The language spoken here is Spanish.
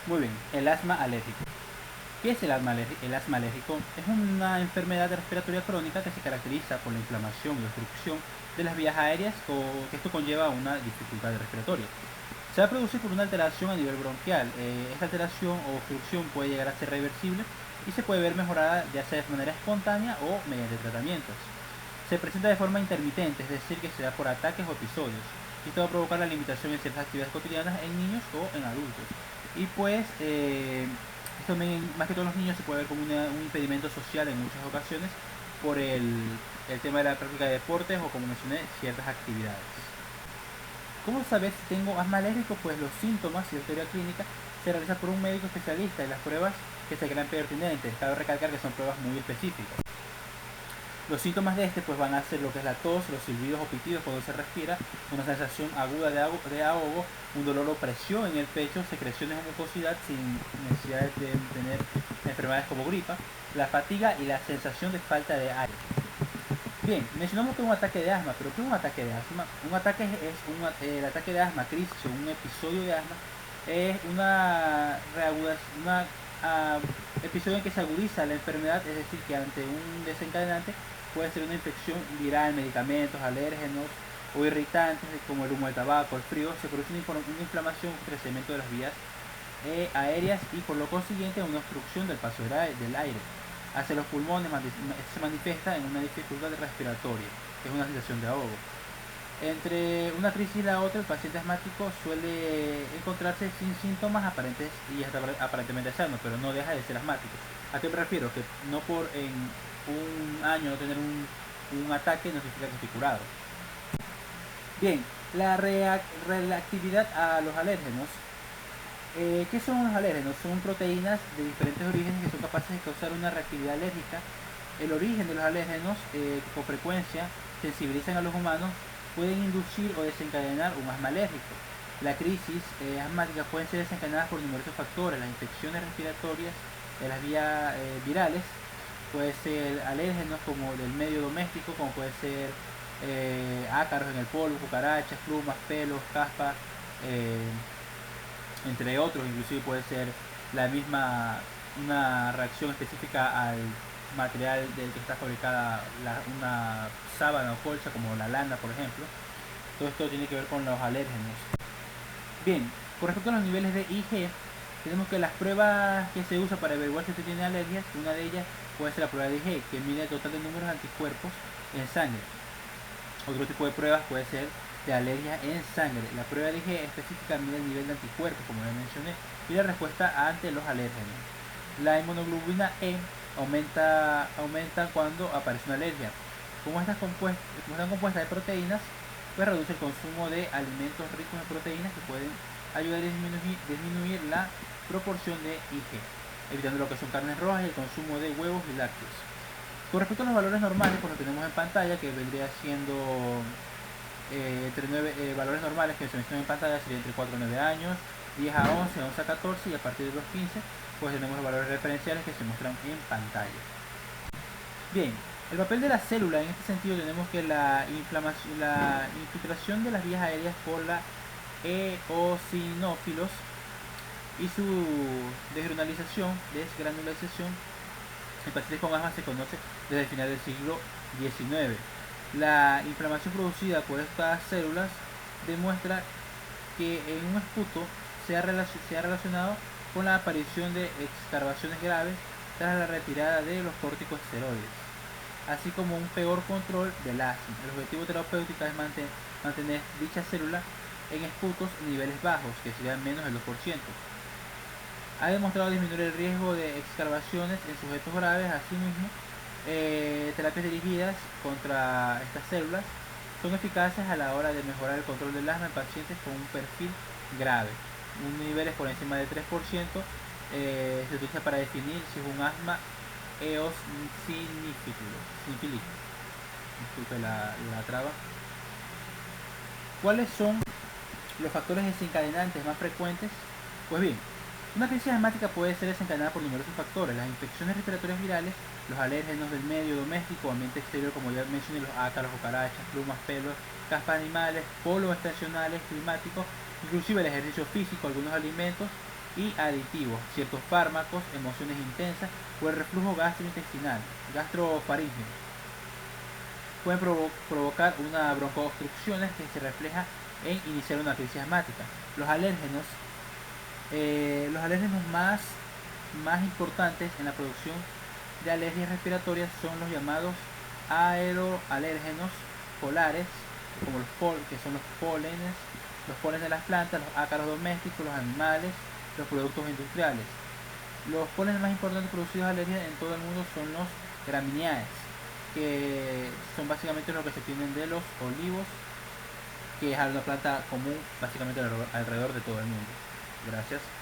Muy bien, el asma alérgico. ¿Qué es el asma alérgico? El asma alérgico es una enfermedad respiratoria crónica que se caracteriza por la inflamación y obstrucción de las vías aéreas, que esto conlleva una dificultad respiratoria. Se va a producir por una alteración a nivel bronquial. Esta alteración o obstrucción puede llegar a ser reversible y se puede ver mejorada ya sea de manera espontánea o mediante tratamientos. Se presenta de forma intermitente, es decir, que se da por ataques o episodios. Y esto va a provocar la limitación en ciertas actividades cotidianas en niños o en adultos. Y pues, esto también, más que todos los niños, se puede ver como un impedimento social en muchas ocasiones por el tema de la práctica de deportes o, como mencioné, ciertas actividades. ¿Cómo saber si tengo asma alérgico? Pues los síntomas y la historia clínica se realizan por un médico especialista y las pruebas que se crean pertinentes. Cabe recalcar que son pruebas muy específicas. Los síntomas de este pues van a ser lo que es la tos, los silbidos o pitidos cuando se respira, una sensación aguda de ahogo, un dolor o presión en el pecho, secreciones o mucosidad sin necesidad de tener enfermedades como gripa, la fatiga y la sensación de falta de aire. Bien, mencionamos que es un ataque de asma, pero ¿qué es un ataque de asma? Un ataque el ataque de asma, crisis o un episodio de asma es una episodio en que se agudiza la enfermedad, es decir, que ante un desencadenante puede ser una infección viral, medicamentos, alérgenos o irritantes como el humo del tabaco, el frío, se produce una inflamación, un crecimiento de las vías aéreas y por lo consiguiente una obstrucción del paso del aire hacia los pulmones. Se manifiesta en una dificultad respiratoria, que es una sensación de ahogo. Entre una crisis y la otra, el paciente asmático suele encontrarse sin síntomas aparentes y hasta aparentemente sano, pero no deja de ser asmático. ¿A qué me refiero? Que no por en un año no tener un ataque no significa que esté curado. Bien, la reactividad a los alérgenos. ¿Qué son los alérgenos? Son proteínas de diferentes orígenes que son capaces de causar una reactividad alérgica. El origen de los alérgenos, que con frecuencia sensibilizan a los humanos, pueden inducir o desencadenar un asma alérgico. La crisis asmática pueden ser desencadenadas por numerosos factores, las infecciones respiratorias de las vías virales, puede ser alérgenos como del medio doméstico, como puede ser ácaros en el polvo, cucarachas, plumas, pelos, caspas, entre otros. Inclusive puede ser una reacción específica al material del que está fabricada una sábana o colcha, como la lana, por ejemplo. Todo esto tiene que ver con los alérgenos. Bien, con respecto a los niveles de IG, tenemos que las pruebas que se usan para averiguar si usted tiene alergias, una de ellas puede ser la prueba de IG, que mide el total de números de anticuerpos en sangre. Otro tipo de pruebas puede ser de alergia en sangre. La prueba de IG específica mide el nivel de anticuerpos, como ya mencioné, y la respuesta ante los alérgenos. La inmunoglobulina E aumenta cuando aparece una alergia. Como están compuestas de proteínas, pues reduce el consumo de alimentos ricos en proteínas que pueden ayudar a disminuir la proporción de IG, evitando lo que son carnes rojas y el consumo de huevos y lácteos. Con respecto a los valores normales, pues lo tenemos en pantalla, que vendría siendo entre valores normales que se mencionan en pantalla sería entre 4 a 9 años, 10 a 11, 11 a 14 y a partir de los 15 pues tenemos los valores referenciales que se muestran en pantalla. Bien, el papel de la célula en este sentido tenemos que la infiltración de las vías aéreas por la eosinófilos y su desgranularización en pacientes con asma se conoce desde el final del siglo XIX. La inflamación producida por estas células demuestra que en un esputo se ha relacionado con la aparición de excarvaciones graves tras la retirada de los corticosteroides, así como un peor control del asma. El objetivo terapéutico es mantener dicha célula en esputos en niveles bajos, que serían menos del 2%. Ha demostrado disminuir el riesgo de excarvaciones en sujetos graves. Asimismo, terapias dirigidas contra estas células son eficaces a la hora de mejorar el control del asma en pacientes con un perfil grave. Un nivel por encima del 3% se utiliza para definir si es un asma eosinofílico. Disculpe la traba. ¿Cuáles son los factores desencadenantes más frecuentes? Pues bien, una crisis asmática puede ser desencadenada por numerosos factores: las infecciones respiratorias virales, los alérgenos del medio doméstico, ambiente exterior, como ya mencioné, los ácaros, cucarachas, plumas, pelos, caspas animales, polos estacionales, climáticos, inclusive el ejercicio físico, algunos alimentos y aditivos, ciertos fármacos, emociones intensas o el reflujo gastrointestinal, gastrofaríngeo. Pueden provocar una broncoobstrucción que se refleja en iniciar una crisis asmática. Los alérgenos más importantes en la producción de alergias respiratorias son los llamados aeroalérgenos polares, como que son los polenes de las plantas, los ácaros domésticos, los animales, los productos industriales. Los polenes más importantes producidos de alergias en todo el mundo son los gramineaes, que son básicamente los que se obtienen de los olivos, que es una planta común básicamente alrededor de todo el mundo. Gracias.